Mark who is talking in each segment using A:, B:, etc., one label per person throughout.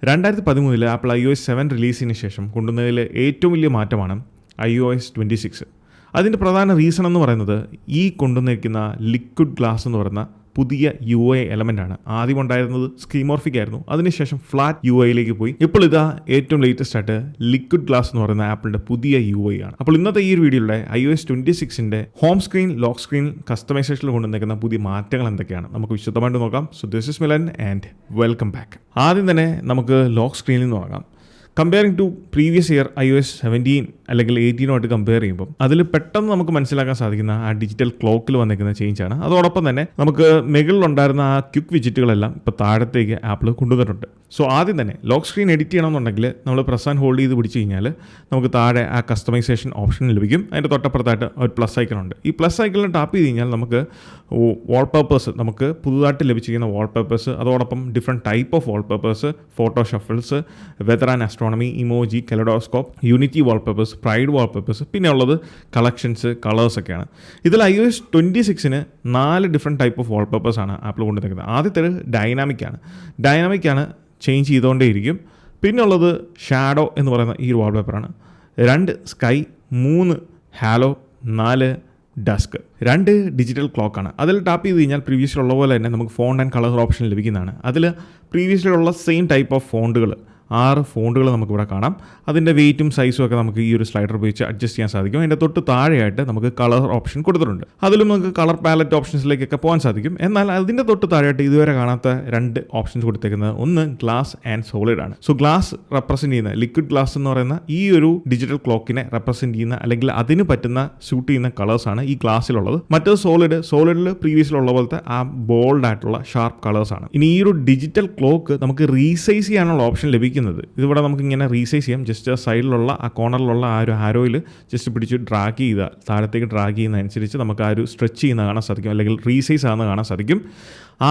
A: 2013 apple iOS 7 റിലീസിന് ശേഷം കൊണ്ടുവന്നതിൽ ഏറ്റവും വലിയ മാറ്റമാണ് iOS 26. അതിൻ്റെ പ്രധാന റീസൺ എന്ന് പറയുന്നത് ഈ കൊണ്ടുവന്നിരിക്കുന്ന ലിക്വിഡ് ഗ്ലാസ് എന്ന് പറയുന്ന പുതിയ UI എലമെൻ്റാണ്. ആദ്യം ഉണ്ടായിരുന്നത് സ്കീമോർഫിക് ആയിരുന്നു, അതിനുശേഷം ഫ്ലാറ്റ് UIയിലേക്ക് പോയി. ഇപ്പോൾ ഇതാ ഏറ്റവും ലേറ്റസ്റ്റ് ആയിട്ട് ലിക്വിഡ് ഗ്ലാസ് എന്ന് പറയുന്ന ആപ്പിളിൻ്റെ പുതിയ UI ആണ്. അപ്പോൾ ഇന്നത്തെ ഈ ഒരു വീഡിയോയിലൂടെ iOS 26ൻ്റെ ഹോം സ്ക്രീൻ, ലോക്ക് സ്ക്രീൻ കസ്റ്റമൈസേഷനിൽ കൊണ്ടുവന്നിരിക്കുന്ന പുതിയ മാറ്റങ്ങൾ എന്തൊക്കെയാണ് നമുക്ക് വിശദമായിട്ട് നോക്കാം. So this is Milan and welcome back. ആദ്യം തന്നെ നമുക്ക് ലോക്ക് സ്ക്രീനിൽ നിന്ന് തുടങ്ങാം. Comparing to previous year iOS 17 അല്ലെങ്കിൽ 18 കമ്പയർ ചെയ്യുമ്പോൾ അതിൽ പെട്ടെന്ന് നമുക്ക് മനസ്സിലാക്കാൻ സാധിക്കുന്ന ആ ഡിജിറ്റൽ ക്ലോക്കിൽ വന്നിരിക്കുന്ന ചേഞ്ചാണ്. അതോടൊപ്പം തന്നെ നമുക്ക് മുകളിലുണ്ടായിരുന്ന ആ ക്വിക്ക് വിജിറ്റുകളെല്ലാം ഇപ്പോൾ താഴത്തേക്ക് ആപ്പിൾ കൊണ്ടുവന്നിട്ടുണ്ട്. സോ ആദ്യം തന്നെ ലോക്ക് സ്ക്രീൻ എഡിറ്റ് ചെയ്യണമെന്നുണ്ടെങ്കിൽ നമ്മൾ പ്രസ് ആൻഡ് ഹോൾഡ് ചെയ്ത് പിടിച്ച് കഴിഞ്ഞാൽ നമുക്ക് താഴെ ആ കസ്റ്റമൈസേഷൻ ഓപ്ഷൻ ലഭിക്കും. അതിൻ്റെ തൊട്ടപ്പുറത്തായിട്ട് ഒരു പ്ലസ് ഐക്കൺ ഉണ്ട്. ഈ പ്ലസ് ഐക്കണിൽ ടാപ്പ് ചെയ്ത് കഴിഞ്ഞാൽ നമുക്ക് വാൾപേപ്പേഴ്സ്, നമുക്ക് പുതുതായിട്ട് ലഭിച്ചിരിക്കുന്ന വാൾപേപ്പേഴ്സ്, അതോടൊപ്പം different type of wallpapers, photo shuffles, weather and astronomy, emoji, kaleidoscope, unity wallpapers, pride wallpapers, പിന്നെ ഉള്ളത് കളക്ഷൻസ്, കളേഴ്സൊക്കെയാണ്. ഇതിൽ iOS 26ന് 4 ഡിഫറെൻറ്റ് ടൈപ്പ് ഓഫ് വാൾപേപ്പേഴ്സാണ് ആപ്പിൾ കൊണ്ടുവന്നിരിക്കുന്നത്. ആദ്യത്തേത് ഡൈനാമിക്കാണ്, ചേഞ്ച് ചെയ്തുകൊണ്ടേയിരിക്കും. പിന്നെ ഉള്ളത് ഷാഡോ എന്ന് പറയുന്ന ഈ ഒരു വാൾപേപ്പറാണ്. 2 സ്കൈ, 3 ഹാലോ, 4 ഡസ്ക്. 2 ഡിജിറ്റൽ ക്ലോക്കാണ്. അതിൽ ടാപ്പ് ചെയ്ത് കഴിഞ്ഞാൽ പ്രീവിയസിലുള്ള പോലെ തന്നെ നമുക്ക് ഫോണ്ട് ആൻഡ് കളർ ഓപ്ഷൻ ലഭിക്കുന്നതാണ്. അതിൽ പ്രീവിയസിലുള്ള സെയിം ടൈപ്പ് ഓഫ് ഫോണ്ടുകൾ 6 ഫോണ്ടുകൾ നമുക്കിവിടെ കാണാം. അതിൻ്റെ വെയിറ്റും സൈസും ഒക്കെ നമുക്ക് ഈ ഒരു സ്ലൈഡർ ഉപയോഗിച്ച് അഡ്ജസ്റ്റ് ചെയ്യാൻ സാധിക്കും. അതിൻ്റെ തൊട്ട് താഴെയായിട്ട് നമുക്ക് കളർ ഓപ്ഷൻ കൊടുത്തിട്ടുണ്ട്. അതിലും നമുക്ക് കളർ പാലറ്റ് ഓപ്ഷൻസിലേക്കൊക്കെ പോകാൻ സാധിക്കും. എന്നാൽ അതിൻ്റെ തൊട്ട് താഴെയായിട്ട് ഇതുവരെ കാണാത്ത 2 ഓപ്ഷൻസ് കൊടുത്തേക്കുന്നത്, ഒന്ന് ഗ്ലാസ് ആൻഡ് സോളിഡ് ആണ്. സോ ഗ്ലാസ് റെപ്രസെൻറ്റ് ചെയ്യുന്ന ലിക്വിഡ് ഗ്ലാസ് എന്ന് പറയുന്ന ഈ ഒരു ഡിജിറ്റൽ ക്ലോക്കിനെ റെപ്രസെൻറ്റ് ചെയ്യുന്ന അല്ലെങ്കിൽ അതിന് പറ്റുന്ന ഷൂട്ട് ചെയ്യുന്ന കളേഴ്സാണ് ഈ ഗ്ലാസ്സിലുള്ളത്. മറ്റേത് സോളിഡിൽ പ്രീവിയസിലുള്ള പോലത്തെ ആ ബോൾഡ് ആയിട്ടുള്ള ഷാർപ്പ് കളേഴ്സാണ്. ഇനി ഈ ഒരു ഡിജിറ്റൽ ക്ലോക്ക് നമുക്ക് റീസൈസ് ചെയ്യാനുള്ള ഓപ്ഷൻ ലഭിക്കുന്നത്. ഇതിവിടെ നമുക്ക് ഇങ്ങനെ റീസൈസ് ചെയ്യാം. ജസ്റ്റ് സൈഡിലുള്ള ആ കോർണറിലുള്ള ആ ഒരു ആരോയിൽ ജസ്റ്റ് പിടിച്ച് ഡ്രാഗ് ചെയ്താൽ, താഴത്തേക്ക് ഡ്രാഗ് ചെയ്യുന്നതനുസരിച്ച് നമുക്ക് ആ ഒരു സ്ട്രെച്ച് ചെയ്യുന്ന കാണാൻ സാധിക്കും, അല്ലെങ്കിൽ റീസൈസ് ആണെന്ന് കാണാൻ സാധിക്കും.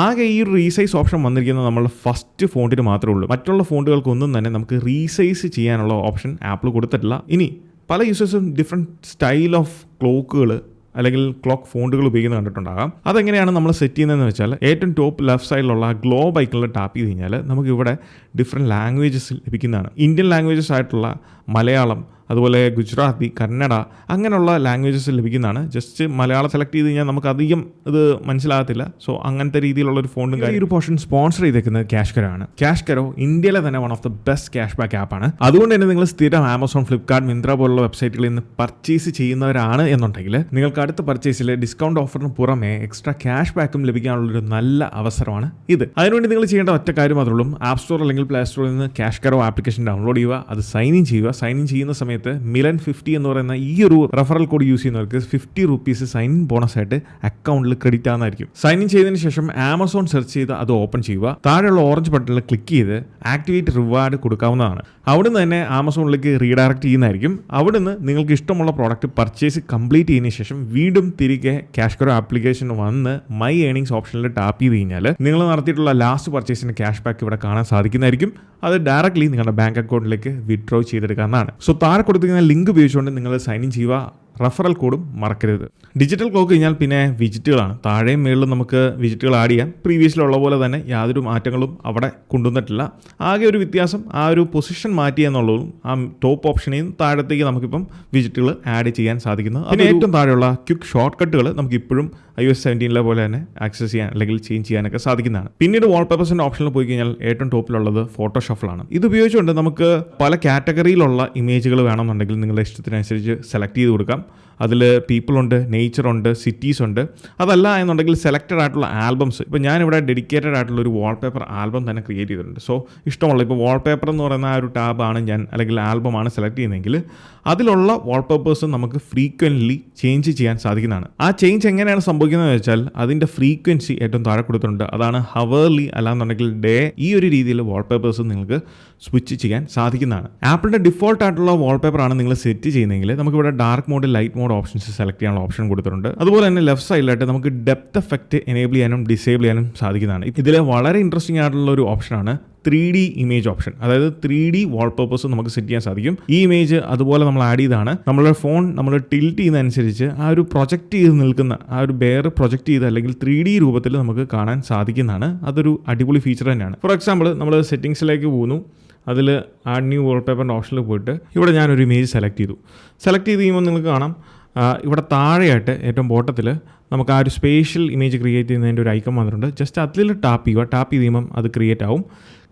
A: ആകെ ഈ ഒരു റീസൈസ് ഓപ്ഷൻ വന്നിരിക്കുന്നത് നമ്മൾ ഫസ്റ്റ് ഫോണ്ടിന് മാത്രമേ ഉള്ളൂ. മറ്റുള്ള ഫോണ്ടുകൾക്കൊന്നും തന്നെ നമുക്ക് റീസൈസ് ചെയ്യാനുള്ള ഓപ്ഷൻ ആപ്പിൾ കൊടുത്തിട്ടില്ല. ഇനി പല യൂസേഴ്സും ഡിഫറെൻറ്റ് സ്റ്റൈൽ ഓഫ് ക്ലോക്കുകൾ അല്ലെങ്കിൽ ക്ലോക്ക് ഫോണ്ടുകൾ ഉപയോഗിക്കുന്നത് കണ്ടിട്ടുണ്ടാകാം. അതെങ്ങനെയാണ് നമ്മൾ സെറ്റ് ചെയ്യുന്നതെന്ന് വെച്ചാൽ, ഏറ്റവും ടോപ്പ് ലെഫ്റ്റ് സൈഡിലുള്ള ഗ്ലോബ് ഐക്കണിൽ ടാപ്പ് ചെയ്ത് കഴിഞ്ഞാൽ നമുക്കിവിടെ ഡിഫറെൻറ്റ് ലാംഗ്വേജസ് ലഭിക്കുന്നതാണ്. ഇന്ത്യൻ ലാംഗ്വേജസ് ആയിട്ടുള്ള മലയാളം, അതുപോലെ ഗുജറാത്തി, കന്നഡ, അങ്ങനെയുള്ള ലാംഗ്വേജസ് ലഭിക്കുന്നതാണ്. ജസ്റ്റ് മലയാളം സെലക്ട് ചെയ്ത് കഴിഞ്ഞാൽ നമുക്ക് അധികം ഇത് മനസ്സിലാകത്തില്ല. സോ അങ്ങനത്തെ രീതിയിലുള്ളൊരു ഫോണ്ടും ഈ ഒരു പോർഷൻ സ്പോൺസർ ചെയ്തേക്കുന്നത് ക്യാഷ്കരോ. ക്യാഷ്കരോ ഇന്ത്യയിലെ തന്നെ one of the best cash back ആപ്പാണ്. അതുകൊണ്ട് തന്നെ നിങ്ങൾ സ്ഥിരം ആമസോൺ, ഫ്ലിപ്കാർട്ട്, മിന്ത്ര പോലുള്ള വെബ്സൈറ്റുകളിൽ നിന്ന് പർച്ചേസ് ചെയ്യുന്നവരാണ് എന്നുണ്ടെങ്കിൽ നിങ്ങൾക്ക് അടുത്ത പർച്ചേസിൽ ഡിസ്കൗണ്ട് ഓഫറിന് പുറമെ എക്സ്ട്രാ ക്യാഷ് ബാക്കും ലഭിക്കാനുള്ളൊരു നല്ല അവസരമാണ് ഇത്. അതിനുവേണ്ടി നിങ്ങൾ ചെയ്യേണ്ട ഒറ്റ കാര്യം മാത്രമേ ഉള്ളൂ. ആപ്പ് സ്റ്റോർ അല്ലെങ്കിൽ പ്ലേ സ്റ്റോറിൽ നിന്ന് ക്യാഷ്കരോ ആപ്ലിക്കേഷൻ ഡൗൺലോഡ് ചെയ്യുക, അത് സൈൻ ഇൻ ചെയ്യുക. സൈൻ ഇൻ ചെയ്യുന്ന സമയത്ത് മിലൻ50 എന്ന് പറയുന്ന ഈ ഒരു റെഫറൽ കോഡ് യൂസ് ചെയ്യുന്നവർക്ക് 50 rupees സൈൻ ഇൻ ബോണസ് ആയിട്ട് അക്കൗണ്ടിൽ ക്രെഡിറ്റ് ആകുന്നതായിരിക്കും. സൈൻ ഇൻ ചെയ്തതിന് ശേഷം ആമസോൺ സെർച്ച് ചെയ്ത് അത് ഓപ്പൺ ചെയ്യുക. താഴെയുള്ള ഓറഞ്ച് ബട്ടണിൽ ക്ലിക്ക് ചെയ്ത് ആക്ടിവേറ്റ് റിവാർഡ് കൊടുക്കാവുന്നതാണ്. അവിടുന്ന് തന്നെ ആമസോണിലേക്ക് റീഡയറക്റ്റ് ചെയ്യുന്നതായിരിക്കും. അവിടുന്ന് നിങ്ങൾക്ക് ഇഷ്ടമുള്ള പ്രോഡക്റ്റ് പർച്ചേസ് കംപ്ലീറ്റ് ചെയ്തതിന് ശേഷം വീണ്ടും തിരികെ ക്യാഷ്കരോ ആപ്ലിക്കേഷൻ വന്ന് മൈ ഏണിങ്സ് ഓപ്ഷനിൽ ടാപ്പ് ചെയ്ത് കഴിഞ്ഞാൽ നിങ്ങൾ നടത്തിയിട്ടുള്ള ലാസ്റ്റ് പർച്ചേസിന് ക്യാഷ് ബാക്ക് ഇവിടെ കാണാൻ സാധിക്കുന്നതായിരിക്കും. അത് ഡയറക്റ്റ്ലി നിങ്ങളുടെ ബാങ്ക് അക്കൗണ്ടിലേക്ക് വിത്ഡ്രോ ചെയ്തെടുക്കാവുന്നതാണ്. സോ താഴെ കൊടുത്തിരിക്കുന്ന ലിങ്ക് ഉപയോഗിച്ചുകൊണ്ട് നിങ്ങൾ സൈൻ ഇൻ ചെയ്യുക. റഫറൽ കോഡും മറക്കരുത്. ഡിജിറ്റൽ ക്ലോക്ക് കഴിഞ്ഞാൽ പിന്നെ വിജിറ്റുകളാണ്. താഴെയും മേളിലും നമുക്ക് വിജിറ്റുകൾ ആഡ് ചെയ്യാം. പ്രീവിയസിലുള്ള പോലെ തന്നെ യാതൊരു മാറ്റങ്ങളും അവിടെ കൊണ്ടുവന്നിട്ടില്ല. ആകെ ഒരു വ്യത്യാസം ആ ഒരു പൊസിഷൻ മാറ്റി എന്നുള്ളതും ആ ടോപ്പ് ഓപ്ഷനിൽ നിന്ന് താഴത്തേക്ക് നമുക്കിപ്പം വിജിറ്റുകൾ ആഡ് ചെയ്യാൻ സാധിക്കുന്നത്. അതിന് ഏറ്റവും താഴെയുള്ള ക്വിക്ക് ഷോർട്ട് കട്ടുകൾ നമുക്ക് ഇപ്പോഴും iOS 17 പോലെ തന്നെ ആക്സസ് ചെയ്യാൻ അല്ലെങ്കിൽ ചേഞ്ച് ചെയ്യാനൊക്കെ സാധിക്കുന്നതാണ്. പിന്നീട് വാൾപേപ്പേഴ്സിൻ്റെ ഓപ്ഷനിൽ പോയി കഴിഞ്ഞാൽ ഏറ്റവും ടോപ്പിലുള്ളത് ഫോട്ടോ ഷഫിളാണ്. ഇത് ഉപയോഗിച്ചുകൊണ്ട് നമുക്ക് പല കാറ്റഗറിയിലുള്ള ഇമേജുകൾ വേണമെന്നുണ്ടെങ്കിൽ നിങ്ങളുടെ ഇഷ്ടത്തിനനുസരിച്ച് സെലക്ട് ചെയ്ത് കൊടുക്കാം. അതിൽ പീപ്പിളുണ്ട്, നേച്ചറുണ്ട്, സിറ്റീസ് ഉണ്ട്. അതല്ല എന്നുണ്ടെങ്കിൽ സെലക്റ്റഡ് ആയിട്ടുള്ള ആൽബംസ്. ഇപ്പോൾ ഞാനിവിടെ ഡെഡിക്കേറ്റഡ് ആയിട്ടുള്ള ഒരു വാൾപേപ്പർ ആൽബം തന്നെ ക്രിയേറ്റ് ചെയ്തിട്ടുണ്ട്. സോ ഇഷ്ടമുള്ള ഇപ്പോൾ വാൾപേപ്പർ എന്ന് പറയുന്ന ആ ഒരു ടാബാണ് ഞാൻ അല്ലെങ്കിൽ ആൽബമാണ് സെലക്ട് ചെയ്യുന്നതെങ്കിൽ അതിലുള്ള വാൾപേപ്പേഴ്സ് നമുക്ക് ഫ്രീക്വൻ്റ്ലി ചേഞ്ച് ചെയ്യാൻ സാധിക്കുന്നതാണ്. ആ ചേഞ്ച് എങ്ങനെയാണ് സംഭവിക്കുന്നതെന്ന് വെച്ചാൽ അതിൻ്റെ ഫ്രീക്വൻസി ഏറ്റവും താഴെ കൊടുത്തിട്ടുണ്ട്. അതാണ് ഹവർലി, അല്ലാന്നുണ്ടെങ്കിൽ ഡേ. ഈ ഒരു രീതിയിൽ വാൾപേപ്പേഴ്സ് നിങ്ങൾക്ക് സ്വിച്ച് ചെയ്യാൻ സാധിക്കുന്നതാണ്. ആപ്പിളിൻ്റെ ഡിഫോൾട്ട് ആയിട്ടുള്ള വാൾപേപ്പറാണ് നിങ്ങൾ സെറ്റ് ചെയ്യുന്നതെങ്കിൽ നമുക്കിവിടെ dark mode, light mode options select ചെയ്യാനുള്ള ഓപ്ഷൻ കൊടുത്തിട്ടുണ്ട്. അതുപോലെ തന്നെ ലെഫ്റ്റ് സൈഡിലായിട്ട് നമുക്ക് ഡെപ്ത് എഫക്റ്റ് എനേബിൾ ചെയ്യാനും ഡിസേബിൾ ചെയ്യാനും സാധിക്കുന്നതാണ്. ഇതിൽ വളരെ ഇൻട്രസ്റ്റിംഗ് ആയിട്ടുള്ള ഒരു ഓപ്ഷനാണ് 3D ഇമേജ് ഓപ്ഷൻ. അതായത് 3D വാൾപേപ്പേഴ്സ് നമുക്ക് സെറ്റ് ചെയ്യാൻ സാധിക്കും. ഈ ഇമേജ് അതുപോലെ നമ്മൾ ആഡ് ചെയ്താണ്. നമ്മളുടെ ഫോൺ നമ്മൾ ടിൽറ്റ് ചെയ്യുന്നതനുസരിച്ച് ആ ഒരു പ്രൊജക്റ്റ് ചെയ്ത് നിൽക്കുന്ന ആ ഒരു ബെയർ പ്രൊജക്റ്റ് ചെയ്ത് അല്ലെങ്കിൽ 3D രൂപത്തിൽ നമുക്ക് കാണാൻ സാധിക്കുന്നതാണ്. അതൊരു അടിപൊളി ഫീച്ചർ തന്നെയാണ്. ഫോർ എക്സാമ്പിൾ നമ്മൾ സെറ്റിങ്സിലേക്ക് പോകുന്നു. അതിൽ ആഡ് ന്യൂ വാൾപേപ്പറിൻ്റെ ഓപ്ഷനിൽ പോയിട്ട് ഇവിടെ ഞാനൊരു ഇമേജ് സെലക്ട് ചെയ്ത് കഴിയുമ്പോൾ നിങ്ങൾക്ക് കാണാം ഇവിടെ താഴെയായിട്ട് ഏറ്റവും ബോട്ടത്തിൽ നമുക്ക് ആ ഒരു സ്പേഷ്യൽ ഇമേജ് ക്രിയേറ്റ് ചെയ്യുന്നതിൻ്റെ ഒരു ഐക്കൺ വന്നിട്ടുണ്ട്. ജസ്റ്റ് അതിൽ ടാപ്പ് ചെയ്ത് കഴിയുമ്പം അത് ക്രിയേറ്റ് ആവും.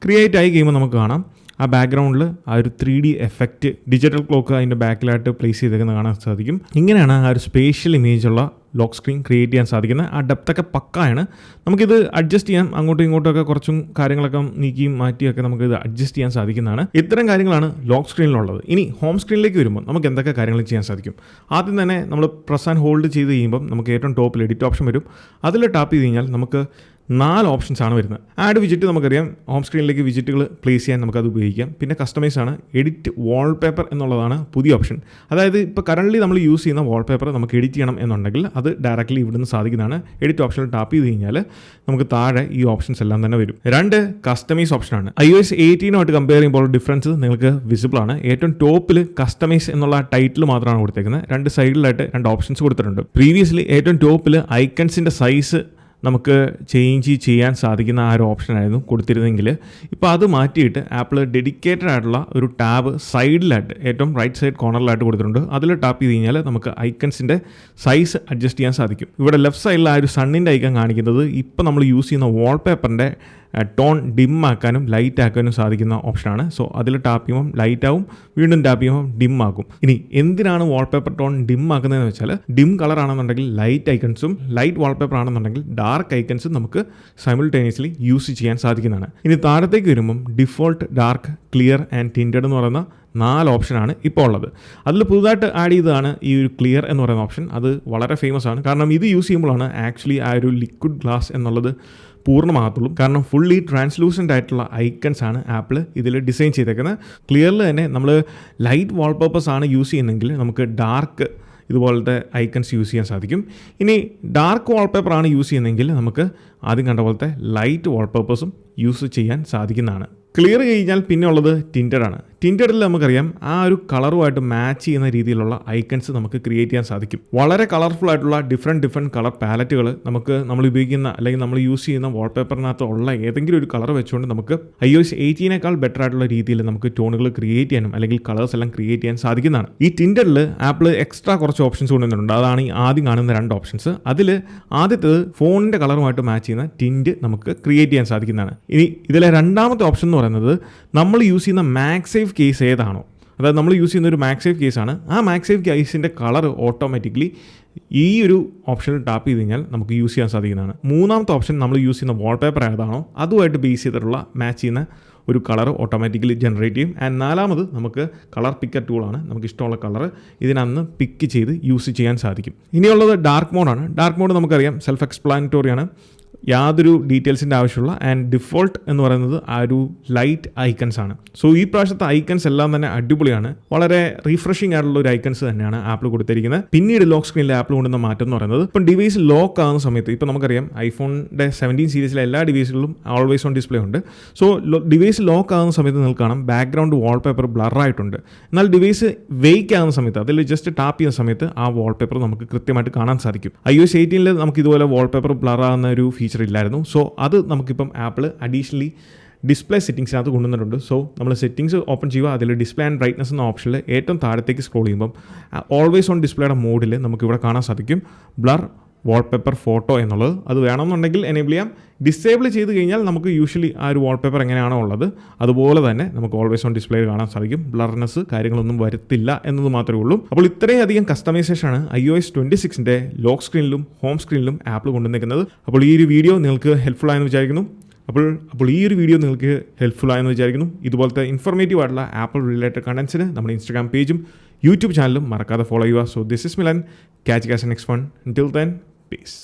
A: ക്രിയേറ്റ് ആയി കഴിയുമ്പോൾ നമുക്ക് കാണാം ആ ബാക്ക്ഗ്രൗണ്ടിൽ ആ ഒരു 3D എഫക്റ്റ് ഡിജിറ്റൽ ക്ലോക്ക് അതിൻ്റെ ബാക്കിലായിട്ട് പ്ലേസ് ചെയ്തേക്കുന്നത് കാണാൻ സാധിക്കും. ഇങ്ങനെയാണ് ആ ഒരു സ്പേഷ്യൽ ഇമേജുള്ള ലോക്ക് സ്ക്രീൻ ക്രിയേറ്റ് ചെയ്യാൻ സാധിക്കുന്നത്. ആ ഡെപ്തൊക്കെ പക്കായാണ്. നമുക്കിത് അഡ്ജസ്റ്റ് ചെയ്യാം. അങ്ങോട്ടും ഇങ്ങോട്ടൊക്കെ കുറച്ചും കാര്യങ്ങളൊക്കെ നീക്കിയും മാറ്റിയൊക്കെ നമുക്കിത് അഡ്ജസ്റ്റ് ചെയ്യാൻ സാധിക്കുന്നതാണ്. ഇത്തരം കാര്യങ്ങളാണ് ലോക്ക് സ്ക്രീനിലുള്ളത്. ഇനി ഹോം സ്ക്രീനിലേക്ക് വരുമ്പോൾ നമുക്ക് എന്തൊക്കെ കാര്യങ്ങൾ ചെയ്യാൻ സാധിക്കും? ആദ്യം തന്നെ നമ്മൾ പ്രസ് ആൻഡ് ഹോൾഡ് ചെയ്ത് കഴിയുമ്പം നമുക്ക് ഏറ്റവും ടോപ്പിൽ എഡിറ്റ് ഓപ്ഷൻ വരും. അതിൽ ടാപ്പ് ചെയ്ത് കഴിഞ്ഞാൽ നമുക്ക് 4 ഓപ്ഷൻസ് ആണ് വരുന്നത്. ആഡ് വിജിറ്റ് നമുക്കറിയാം, ഹോം സ്ക്രീനിലേക്ക് വിജിറ്റുകൾ പ്ലേസ് ചെയ്യാൻ നമുക്കത് ഉപയോഗിക്കാം. പിന്നെ കസ്റ്റമൈസ് ആണ്. എഡിറ്റ് വാൾപേപ്പർ എന്നുള്ളതാണ് പുതിയ ഓപ്ഷൻ. അതായത് ഇപ്പോൾ കറൻ്റ്ലി നമ്മൾ യൂസ് ചെയ്യുന്ന വാൾപേപ്പർ നമുക്ക് എഡിറ്റ് ചെയ്യണം എന്നുണ്ടെങ്കിൽ അത് ഡയറക്റ്റ്ലി ഇവിടുന്ന് സാധിക്കുന്നതാണ്. എഡിറ്റ് ഓപ്ഷനിൽ ടാപ്പ് ചെയ്ത് കഴിഞ്ഞാൽ നമുക്ക് താഴെ ഈ ഓപ്ഷൻസ് എല്ലാം തന്നെ വരും. 2 കസ്റ്റമൈസ് ഓപ്ഷനാണ്. iOS 18 കമ്പയർ ചെയ്യുമ്പോൾ ഡിഫറൻസ് നിങ്ങൾക്ക് വിസിബിൾ ആണ്. ഏറ്റവും ടോപ്പിൽ കസ്റ്റമൈസ് എന്നുള്ള ടൈറ്റിൽ മാത്രമാണ് കൊടുത്തേക്കുന്നത്. 2 സൈഡിലായിട്ട് 2 ഓപ്ഷൻസ് കൊടുത്തിട്ടുണ്ട്. പ്രീവിയസ്ലി ഏറ്റവും ടോപ്പിൽ ഐക്കൺസിൻ്റെ സൈസ് നമുക്ക് ചേഞ്ച് ചെയ്യാൻ സാധിക്കുന്ന ആ ഒരു ഓപ്ഷനായിരുന്നു കൊടുത്തിരുന്നെങ്കിൽ ഇപ്പോൾ അത് മാറ്റിയിട്ട് ആപ്പിൾ ഡെഡിക്കേറ്റഡ് ആയിട്ടുള്ള ഒരു ടാബ് സൈഡിലായിട്ട് ഏറ്റവും റൈറ്റ് സൈഡ് കോർണറിലായിട്ട് കൊടുത്തിട്ടുണ്ട്. അതിൽ ടാപ്പ് ചെയ്ത് കഴിഞ്ഞാൽ നമുക്ക് ഐക്കൺസിൻ്റെ സൈസ് അഡ്ജസ്റ്റ് ചെയ്യാൻ സാധിക്കും. ഇവിടെ ലെഫ്റ്റ് സൈഡിൽ ആ ഒരു സണ്ണിൻ്റെ ഐക്കൺ കാണിക്കുന്നത് ഇപ്പോൾ നമ്മൾ യൂസ് ചെയ്യുന്ന വാൾപേപ്പറിൻ്റെ ടോൺ ഡിം ആക്കാനും ലൈറ്റ് ആക്കാനും സാധിക്കുന്ന ഓപ്ഷനാണ്. സോ അതിൽ ടാപ്പ് ചെയ്യുമ്പോൾ ലൈറ്റ് ആവും, വീണ്ടും ടാപ്പ് ചെയ്യുമ്പോൾ ഡിം ആക്കും. ഇനി എന്തിനാണ് വാൾപേപ്പർ ടോൺ ഡിം ആക്കുന്നതെന്ന് വെച്ചാൽ ഡിം കളർ ആണെന്നുണ്ടെങ്കിൽ ലൈറ്റ് ഐക്കൺസും ലൈറ്റ് വാൾപേപ്പർ ആണെന്നുണ്ടെങ്കിൽ ഡാർക്ക് ഐക്കൺസും നമുക്ക് സൈമിൾട്ടേനിയസ്ലി യൂസ് ചെയ്യാൻ സാധിക്കുന്നതാണ്. ഇനി താഴത്തേക്ക് വരുമ്പം default, dark, clear and tinted എന്ന് പറയുന്ന 4 ഓപ്ഷനാണ് ഇപ്പോൾ ഉള്ളത്. അതിൽ പുതുതായിട്ട് ആഡ് ചെയ്തതാണ് ഈ ഒരു ക്ലിയർ എന്ന് പറയുന്ന ഓപ്ഷൻ. അത് വളരെ ഫേമസ് ആണ്. കാരണം ഇത് യൂസ് ചെയ്യുമ്പോഴാണ് ആക്ച്വലി ആ ഒരു ലിക്വിഡ് ഗ്ലാസ് എന്നുള്ളത് പൂർണ്ണമാകത്തുള്ളൂ. കാരണം ഫുള്ളി ട്രാൻസ്ലൂസൻ്റ് ആയിട്ടുള്ള ഐക്കൺസ് ആണ് ആപ്പിൾ ഇതിൽ ഡിസൈൻ ചെയ്തേക്കുന്നത്. ക്ലിയറിൽ തന്നെ നമ്മൾ ലൈറ്റ് വാൾപേപ്പേഴ്സ് ആണ് യൂസ് ചെയ്യുന്നതെങ്കിൽ നമുക്ക് ഡാർക്ക് ഇതുപോലത്തെ ഐക്കൺസ് യൂസ് ചെയ്യാൻ സാധിക്കും. ഇനി ഡാർക്ക് വാൾപേപ്പർ ആണ് യൂസ് ചെയ്യുന്നതെങ്കിൽ നമുക്ക് ആദ്യം കണ്ട പോലത്തെ ലൈറ്റ് വാൾപേപ്പേഴ്സും യൂസ് ചെയ്യാൻ സാധിക്കുന്നതാണ്. ക്ലിയർ കഴിഞ്ഞാൽ പിന്നെ ഉള്ളത് ടിൻറ്റഡ് ആണ്. ടിൻറ്റഡിൽ നമുക്കറിയാം ആ ഒരു കളറുമായിട്ട് മാച്ച് ചെയ്യുന്ന രീതിയിലുള്ള ഐക്കൺസ് നമുക്ക് ക്രിയേറ്റ് ചെയ്യാൻ സാധിക്കും. വളരെ കളർഫുൾ ആയിട്ടുള്ള ഡിഫറെൻറ്റ് കളർ പാലറ്റുകൾ നമ്മൾ ഉപയോഗിക്കുന്ന അല്ലെങ്കിൽ നമ്മൾ യൂസ് ചെയ്യുന്ന വാൾപേപ്പറിനകത്ത് ഉള്ള ഏതെങ്കിലും ഒരു കളർ വെച്ചുകൊണ്ട് നമുക്ക് iOS 18 ബെറ്റർ ആയിട്ടുള്ള രീതിയിൽ നമുക്ക് ടോണുകൾ ക്രിയേറ്റ് ചെയ്യാനും അല്ലെങ്കിൽ കളേഴ്സ് എല്ലാം ക്രിയേറ്റ് ചെയ്യാൻ സാധിക്കുന്നതാണ്. ഈ ടിൻറ്റഡിൽ ആപ്പിൾ എക്സ്ട്രാ കുറച്ച് ഓപ്ഷൻസ് കൊണ്ടുവന്നിട്ടുണ്ട്. അതാണ് ഈ ആദ്യം കാണുന്ന 2 ഓപ്ഷൻസ്. അതിൽ ആദ്യത്തേത് ഫോണിൻ്റെ കളറുമായിട്ട് മാച്ച് ചെയ്യുന്ന ടിൻറ്റ് നമുക്ക് ക്രിയേറ്റ് ചെയ്യാൻ സാധിക്കുന്നതാണ്. ഇനി ഇതിലെ രണ്ടാമത്തെ ഓപ്ഷൻ എന്ന് പറയുന്നത് നമ്മൾ യൂസ് ചെയ്യുന്ന മാക്സേഫ് കേസ് ഏതാണോ, അതായത് നമ്മൾ യൂസ് ചെയ്യുന്ന ഒരു മാക്സേഫ് കേസാണ്. ആ മാക്സേഫ് കേസിൻ്റെ കളർ ഓട്ടോമാറ്റിക്കലി ഈ ഒരു ഓപ്ഷനിൽ ടാപ്പ് ചെയ്ത് കഴിഞ്ഞാൽ നമുക്ക് യൂസ് ചെയ്യാൻ സാധിക്കുന്നതാണ്. മൂന്നാമത്തെ ഓപ്ഷൻ നമ്മൾ യൂസ് ചെയ്യുന്ന വാൾപേപ്പർ ഏതാണോ അതുമായിട്ട് ബേസ് ചെയ്തിട്ടുള്ള മാച്ച് ചെയ്യുന്ന ഒരു കളർ ഓട്ടോമാറ്റിക്കലി ജനറേറ്റ് ചെയ്യും. ആൻഡ് 4ാമത് നമുക്ക് കളർ പിക്കർ ടൂളാണ്. നമുക്ക് ഇഷ്ടമുള്ള കളർ ഇതിനന്ന് പിക്ക് ചെയ്ത് യൂസ് ചെയ്യാൻ സാധിക്കും. ഇനിയുള്ളത് ഡാർക്ക് മോഡാണ്. ഡാർക്ക് മോഡ് നമുക്കറിയാം സെൽഫ് എക്സ്പ്ലാനറ്റോറിയാണ്. യാതൊരു ഡീറ്റെയിൽസിൻ്റെ ആവശ്യമുള്ള ആൻഡ് ഡിഫോൾട്ട് എന്ന് പറയുന്നത് ആ ഒരു ലൈറ്റ് ഐക്കൺസ് ആണ്. സോ ഈ പ്രാവശ്യത്തെ ഐക്കൺസ് എല്ലാം തന്നെ അടിപൊളിയാണ്. വളരെ റീഫ്രഷിംഗ് ആയിട്ടുള്ള ഒരു ഐക്കൺസ് തന്നെയാണ് ആപ്പിൾ കൊടുത്തിരിക്കുന്നത്. പിന്നീട് ലോക്ക് സ്ക്രീനിൽ ആപ്പിൾ കൊണ്ടുവന്ന മാറ്റം എന്ന് പറയുന്നത് ഇപ്പം ഡിവൈസ് ലോക്ക് ആകുന്ന സമയത്ത് ഇപ്പോൾ നമുക്കറിയാം ഐഫോണിൻ്റെ 17 സീരീസിലെ എല്ലാ ഡിവൈസുകളിലും ഓൾവേസ് ഓൺ ഡിസ്പ്ലേ ഉണ്ട്. സോ ഡിവൈസ് ലോക്ക് ആകുന്ന സമയത്ത് നിങ്ങൾക്ക് കാണാം ബാക്ക്ഗ്രൗണ്ട് വാൾപേപ്പർ ബ്ലറായിട്ടുണ്ട്. എന്നാൽ ഡിവൈസ് വെയ്ക്ക് ആകുന്ന സമയത്ത് അതിൽ ജസ്റ്റ് ടാപ്പ് ചെയ്യുന്ന സമയത്ത് ആ വാൾപേപ്പർ നമുക്ക് കൃത്യമായിട്ട് കാണാൻ സാധിക്കും. iOS 18 നമുക്ക് ഇതുപോലെ വാൾപേപ്പർ ബ്ലറാകുന്ന ഒരു ഫീച്ചർ ഇല്ലായിരുന്നു. സോ അത് നമുക്കിപ്പം ആപ്പിൾ അഡീഷണലി ഡിസ്പ്ലേ സെറ്റിംഗ്സിനകത്ത് കൊണ്ടുവന്നിട്ടുണ്ട്. സോ നമ്മൾ സെറ്റിംഗ്സ് ഓപ്പൺ ചെയ്യുക, അതിൽ ഡിസ്പ്ലേ ആൻഡ് ബ്രൈറ്റ്നസ് എന്ന ഓപ്ഷനിൽ ഏറ്റവും താഴത്തേക്ക് സ്ക്രോൾ ചെയ്യുമ്പം ഓൾവേസ് ഓൺ ഡിസ്പ്ലേയുടെ മോഡിൽ നമുക്കിവിടെ കാണാൻ സാധിക്കും ബ്ലർ വാൾപേപ്പർ ഫോട്ടോ എന്നുള്ളത്. അത് വേണമെന്നുണ്ടെങ്കിൽ എനേബിൾ ചെയ്യാം. ഡിസേബിൾ ചെയ്ത് കഴിഞ്ഞാൽ നമുക്ക് യൂഷ്വലി ആ ഒരു വാൾപേപ്പർ എങ്ങനെയാണോ ഉള്ളത് അതുപോലെ തന്നെ നമുക്ക് ഓൾവേസ് ഓൺ ഡിസ്പ്ലേ കാണാൻ സാധിക്കും. ബ്ലർനെസ് കാര്യങ്ങളൊന്നും വരത്തില്ല എന്നത് മാത്രമേ ഉള്ളൂ. അപ്പോൾ ഇത്രയും അധികം കസ്റ്റമൈസേഷനാണ് iOS 26 ലോക്ക് സ്ക്രീനിലും ഹോം സ്ക്രീനിലും ആപ്പിൾ കൊണ്ടുവന്നിരിക്കുന്നത്. അപ്പോൾ ഈ ഒരു വീഡിയോ നിങ്ങൾക്ക് ഹെൽപ്ഫുൾ ആയെന്ന് വിചാരിക്കുന്നു. അപ്പോൾ ഈ ഒരു വീഡിയോ നിങ്ങൾക്ക് ഹെൽപ്ഫുൾ ആയെന്ന് വിചാരിക്കുന്നു. ഇതുപോലത്തെ ഇൻഫോർമേറ്റീവ് ആയിട്ടുള്ള ആപ്പിൾ റിലേറ്റഡ് കണ്ടൻസിന് നമ്മുടെ ഇൻസ്റ്റാഗ്രാം പേജും യൂട്യൂബ് ചാനലും മറക്കാതെ ഫോളോ ചെയ്യുക. So this is Milan. Catch you guys in the next one. Until then, peace.